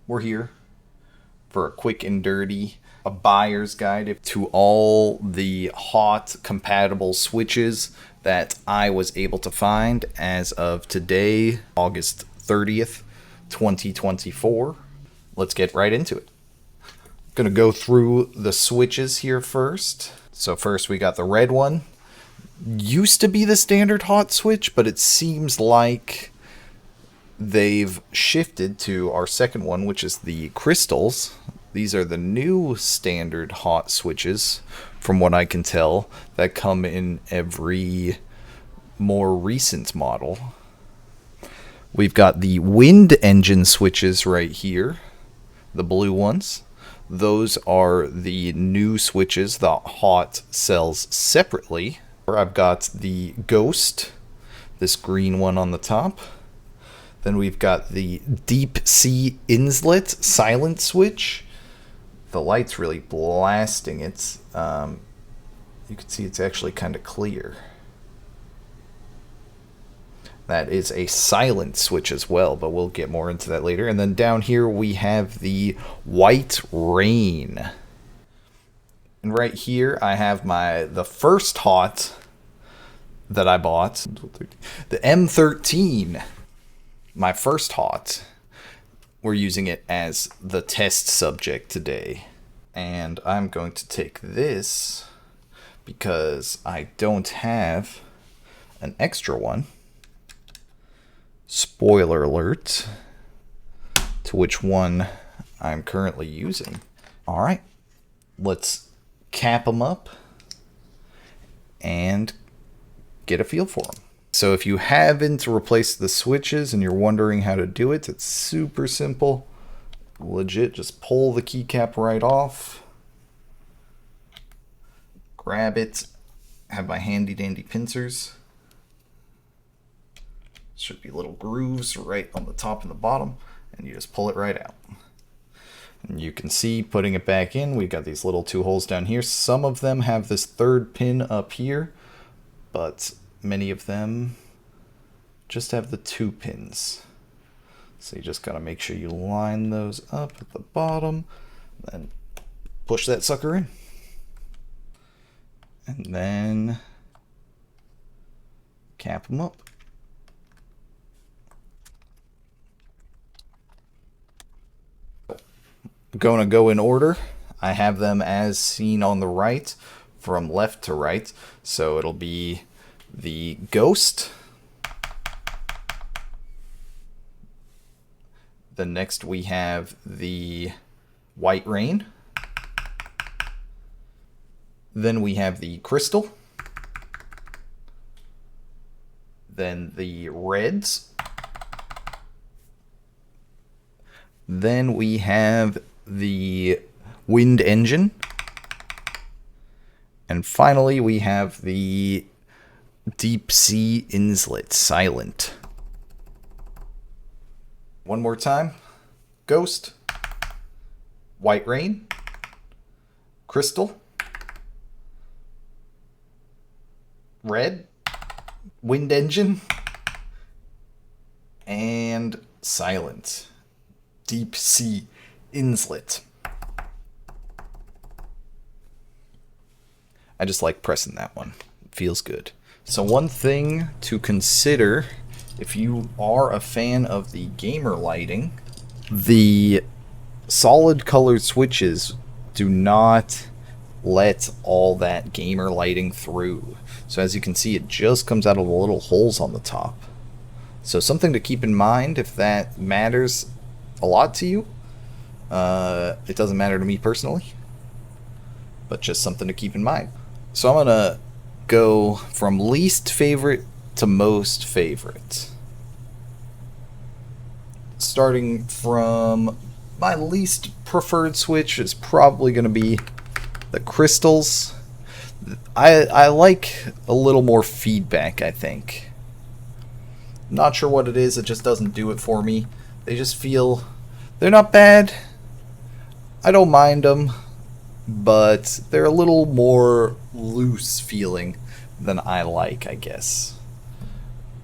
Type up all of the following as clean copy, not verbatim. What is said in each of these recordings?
We're here for a quick and dirty, a buyer's guide to all the hot compatible switches that I was able to find as of today, August 30th, 2024. Let's get right into it. I'm gonna go through the switches here first. So first we got the red one. Used to be the standard hot switch, but it seems like they've shifted to our second one, which is the crystals. These are the new standard hot switches, from what I can tell, that come in every more recent model. We've got the wind engine switches right here, the blue ones. Those are the new switches that Hot sells separately. I've got the Ghost, this green one on the top. Then we've got the Deep Sea Inlet silent switch. The light's really blasting it. You can see it's actually kind of clear. That is a silent switch as well, but we'll get more into that later. And then down here we have the White Rain. And right here I have the first hot that I bought, the M13. My first hot. We're using it as the test subject today. And I'm going to take this because I don't have an extra one. Spoiler alert to which one I'm currently using. Alright, let's cap them up and get a feel for them. So if you haven't replaced the switches and you're wondering how to do it, it's super simple. Legit, just pull the keycap right off. Grab it. Have my handy dandy pincers. Should be little grooves right on the top and the bottom, and you just pull it right out. And you can see, putting it back in, we've got these little two holes down here. Some of them have this third pin up here, but many of them just have the two pins. So you just gotta make sure you line those up at the bottom, then push that sucker in. And then cap them up. Gonna go in order. I have them as seen on the right, from left to right. So it'll be the Ghost. Then next we have the White Rain. Then we have the Crystal. Then the Reds. Then we have the Wind Engine. And finally we have the Deep Sea Inlet silent. One more time. Ghost, White Rain, Crystal, Red, Wind Engine, and silent. Deep Sea Inlet. I just like pressing that one. It feels good. So one thing to consider if you are a fan of the gamer lighting, the solid colored switches do not let all that gamer lighting through. So as you can see, it just comes out of the little holes on the top. So something to keep in mind if that matters a lot to you. It doesn't matter to me personally, but just something to keep in mind. So I'm gonna go from least favorite to most favorite. Starting from my least preferred switch is probably going to be the crystals. I like a little more feedback, I think. Not sure what it is, it just doesn't do it for me. They just feel, they're not bad. I don't mind them, but they're a little more loose feeling than I like, I guess.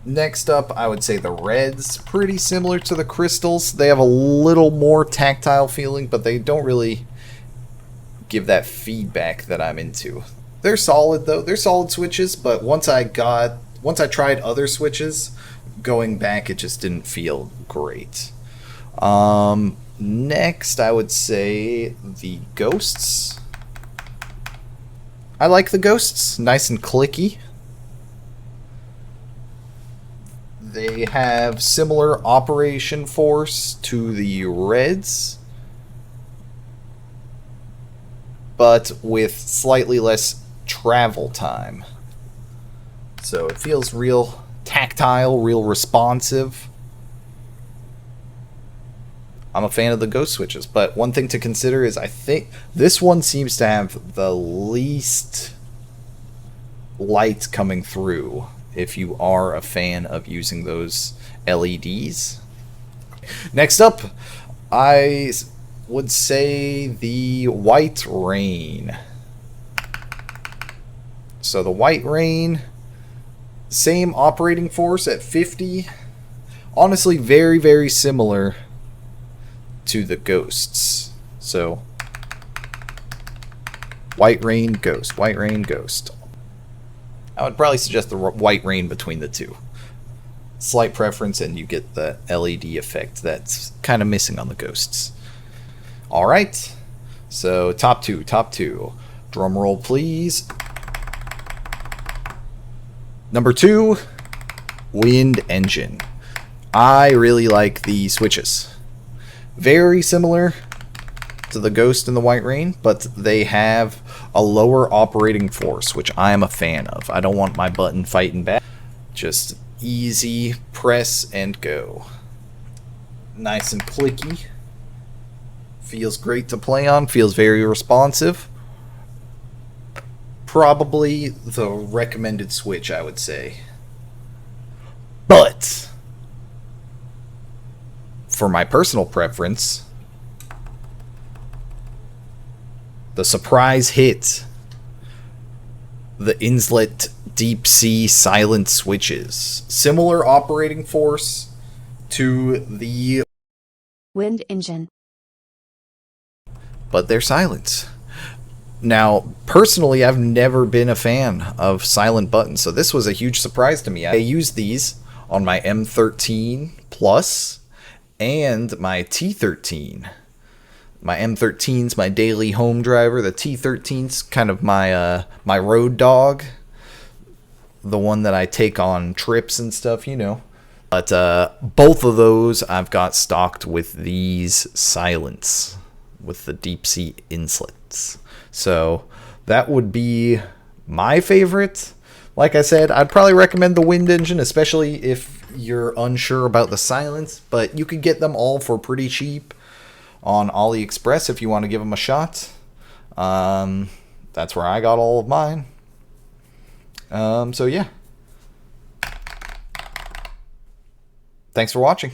Next up, I would say the reds, pretty similar to the crystals. They have a little more tactile feeling, but they don't really give that feedback that I'm into. They're solid though. They're solid switches, but once I tried other switches, going back it just didn't feel great. Next, I would say the ghosts. I like the ghosts, nice and clicky. They have similar operation force to the reds, but with slightly less travel time. So it feels real tactile, real responsive. I'm a fan of the ghost switches, but one thing to consider is I think this one seems to have the least light coming through if you are a fan of using those LEDs. Next up, I would say the White Rain. So the White Rain, same operating force at 50. Honestly, very, very similar to the ghosts. So White Rain, Ghost, White Rain, Ghost. I would probably suggest the White Rain between the two. Slight preference, and you get the LED effect that's kind of missing on the ghosts. Alright, so top two. Drum roll, please. Number 2, Wind Engine. I really like the switches. Very similar to the Ghost and the White Rain, but they have a lower operating force, which I am a fan of. I don't want my button fighting back. Just easy press and go. Nice and clicky. Feels great to play on. Feels very responsive. Probably the recommended switch, I would say. But for my personal preference, the surprise hit, the Inslet Deep Sea Silent Switches. Similar operating force to the Wind Engine, but they're silent. Now, personally, I've never been a fan of silent buttons, so this was a huge surprise to me. I used these on my M13 Plus and my T13. My M13's my daily home driver. The T13's kind of my my road dog. The one that I take on trips and stuff, you know. But both of those I've got stocked with these silents, with the deep sea inslets. So that would be my favorite. Like I said, I'd probably recommend the Wind Engine, especially if you're unsure about the silence. But you could get them all for pretty cheap on AliExpress if you want to give them a shot. That's where I got all of mine. So yeah. Thanks for watching.